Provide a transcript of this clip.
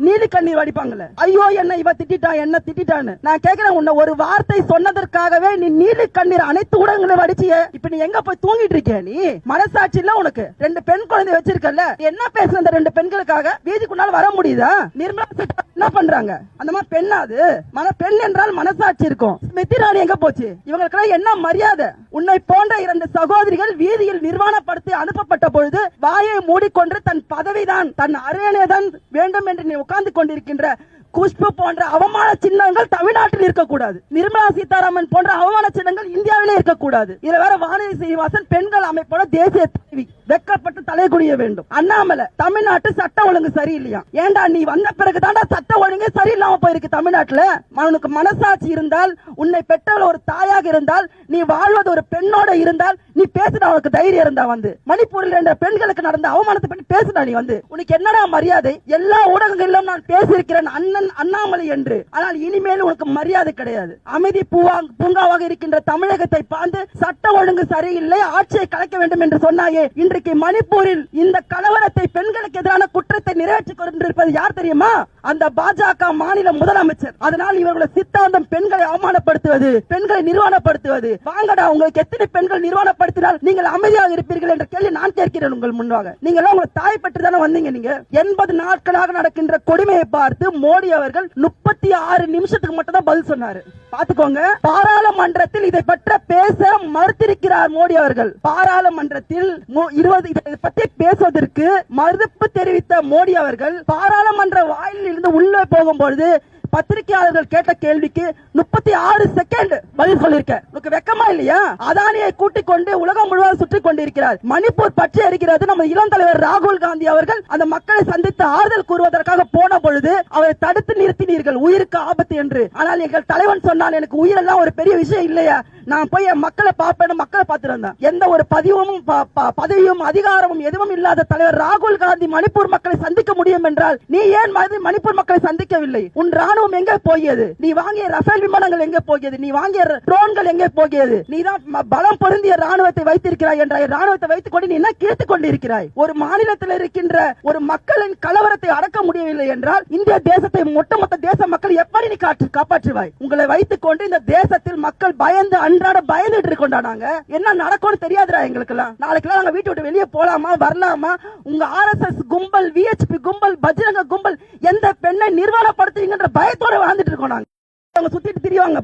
நீலி கண்ணீர் வடிப்பாங்கல்ல, ஐயோ என்ன இவ திட்டா என்ன திட்டான்னு. நான் கேக்குறேன், உன்னை ஒரு வார்த்தை சொன்னதற்காகவே நீ நீலி கண்ணீர் அனைத்து ஊடகங்களும் வடிச்சிய. இப்ப நீ எங்க போய் தூங்கிட்டு இருக்க? நீ மனசாட்சி இல்ல உனக்கு? 2 பெண் குழந்தை வச்சிருக்கல, என்ன பேசுன அந்த 2 பெண்களுக்காக வீதிக்குள்ளால வர முடியுதா? நிர்மலா சீதாராமன் என்ன பண்றாங்க? அந்த மாதிரி பெண்ணாது பெண் என்றால் மனசாட்சி இருக்கும். ஸ்மிருதி இரானி எங்க போச்சு? இவங்களுக்கு என்ன மரியாதை? உன்னை போன்ற 2 சகோதரிகள் வீதியில் நிர்வாணப்படுத்தி அனுப்பப்பட்ட பொழுது வாயை மூடிக்கொண்டு தன் பதவிதான் தன் அரியணைதான் வேண்டும் என்று நீ உட்கார்ந்து கொண்டிருக்கின்ற குஷ்பு போன்ற அவமான சின்னங்கள் தமிழ்நாட்டில் இருக்கக்கூடாது. நிர்மலா சீதாராமன் போன்ற அவமான சின்னங்கள் இந்தியாவிலே இருக்கக்கூடாது. இதுல வேற வானதி சீனிவாசன் பெண்கள் அமைப்போட தேசிய தலைவி, வெக்கப்பட்டு தலை குனிய வேண்டும். அண்ணாமலை, தமிழ்நாட்டு சட்ட ஒழுங்கு சரியில்லையா? ஏண்டா நீ வந்த பிறகுதான்டா சட்ட ஒழுங்கு சரியில்லாம போயிருக்கு தமிழ்நாட்டுல. உனக்கு மனசாட்சி இருந்தால், உன்னை பெற்றவள் ஒரு தாயாக இருந்தால், நீ வாழ்வது ஒரு பெண்ணோட இருந்தால், நீ பேசுற அவனுக்கு தைரியம் இருந்தா வந்து மணிப்பூரில் 2 பெண்களுக்கு நடந்த அவமானத்தை பற்றி பேசுடா. நீ வந்து உனக்கு என்னடா மரியாதை? எல்லா ஊடகங்களிலும் நான் பேசியிருக்கிறேன் அண்ணன் அண்ணாமலை என்று. ஆனால் இனிமேல் உனக்கு மரியாதை கிடையாது. அமைதி பூங்காவாக இருக்கின்ற தமிழகத்தை பார்த்து சட்ட ஒழுங்கு சரியில்லை, ஆட்சியை கலைக்க வேண்டும் என்று சொன்னாயே, இன்றைக்கு மணிப்பூரில் இந்த கலவரத்தை பெண்களுக்கு எதிரான குற்றத்தை நிறைவேற்றிக் கொண்டிருப்பது யார் தெரியுமா? அந்த பாஜக மாநில முதலமைச்சர். அதனால் இவர்களுடைய சித்தாந்தம் பெண்களை அவமானப்படுத்துவது, பெண்களை நிர்வாணப்படுத்துவது. வாங்கடா, உங்களுக்கு எத்தனை பெண்கள் நிர்வாணப்படுத்தினால் நீங்கள் அமைதியாக இருப்பீர்கள் என்ற கேள்வி நான் கேட்கிறேன் உங்கள் முன்பாக. நீங்க உங்க தாய் பற்றி தானே வந்தீங்க. நீங்க 80 நாட்களாக நடக்கின்ற கொடுமையை பார்த்து மோடி அவர்கள் 36 நிமிஷத்துக்கு மட்டும் தான் பதில் சொன்னாரு. பாத்துக்கோங்க, பாராளுமன்றத்தில் இதை பற்றி பேச மறுத்திருக்கிறார் மோடி அவர்கள். பாராளுமன்றத்தில் 20 இதை பற்றி பேசுவதற்கு மறுப்பு தெரிவித்த மோடி அவர்கள் பாராளுமன்ற வாயிலில் இருந்து உள்ளே போகும்பொழுது பத்திரிகையாளர்கள் கேட்ட கேள்விக்கு 36 செகண்ட் பதில் சொல்லிருக்க. உனக்கு வெக்கமா இல்லையா? அதானியை கூட்டிக் கொண்டு உலகம் முழுவதும் சுற்றி கொண்டிருக்கிறார். மணிப்பூர் பற்றி அறிகிறது. நம்ம இளம் தலைவர் ராகுல் காந்தி அவர்கள் அந்த மக்களை சந்தித்து ஆறுதல் கூறுவதற்காக போன பொழுது அவரை தடுத்து நிறுத்தினீர்கள், உயிருக்கு ஆபத்து என்று. ஆனால் எங்கள் தலைவன் சொன்னால், எனக்கு உயிரெல்லாம் ஒரு பெரிய விஷயம் இல்லையா, நான் போய் என் மக்களை பார்ப்பேன், மக்களை பார்த்துட்டு வந்தேன். எந்த ஒரு பதவியும் அதிகாரமும் எதுவும் இல்லாத தலைவர் ராகுல் காந்தி மணிப்பூர் மக்களை சந்திக்க முடியும் என்றால் நீ ஏன் மணிப்பூர் மக்களை சந்திக்கவில்லை? உன் ராணுவம் எங்கே போகியது? நீ வாங்கிய ரஃபேல் விமானங்கள் எங்கே போகியது? நீ வாங்கிய ட்ரோன்கள் எங்கே போகியது? நீ தான் பலம் பொருந்திய ராணுவத்தை வைத்திருக்கிறாய் என்றாய். ராணுவத்தை வைத்துக் கொண்டு நீ என்ன கிழித்துக் கொண்டிருக்கிறாய்? ஒரு மாநிலத்தில் இருக்கின்ற ஒரு மக்களின் கலவரத்தை அடக்க முடியவில்லை என்றால் இந்திய தேசத்தை ஒட்டுமொத்த தேச மக்கள் எப்படி நீ காப்பாற்றுவாய்? உங்களை வைத்துக் கொண்டு இந்த தேசத்தில் மக்கள் பயந்து அன்றாட பயந்துட்டு கொண்டாடாங்க. என்ன நடக்கும்னு தெரியாதுடா எங்களுக்கு எல்லாம். நாளைக்கு நாங்க வீட்டை விட்டு வெளியே போலாமா வரலாமா? உங்க RSS கும்பல், VHP கும்பல், பஜ்ரங்க கும்பல் எந்த பெண்ணை நிர்வாணப்படுத்துவீங்கன்ற பயத்தோட வாழ்ந்துட்டு இருக்கோம். நாங்க சுத்திட்டு திரிவாங்க.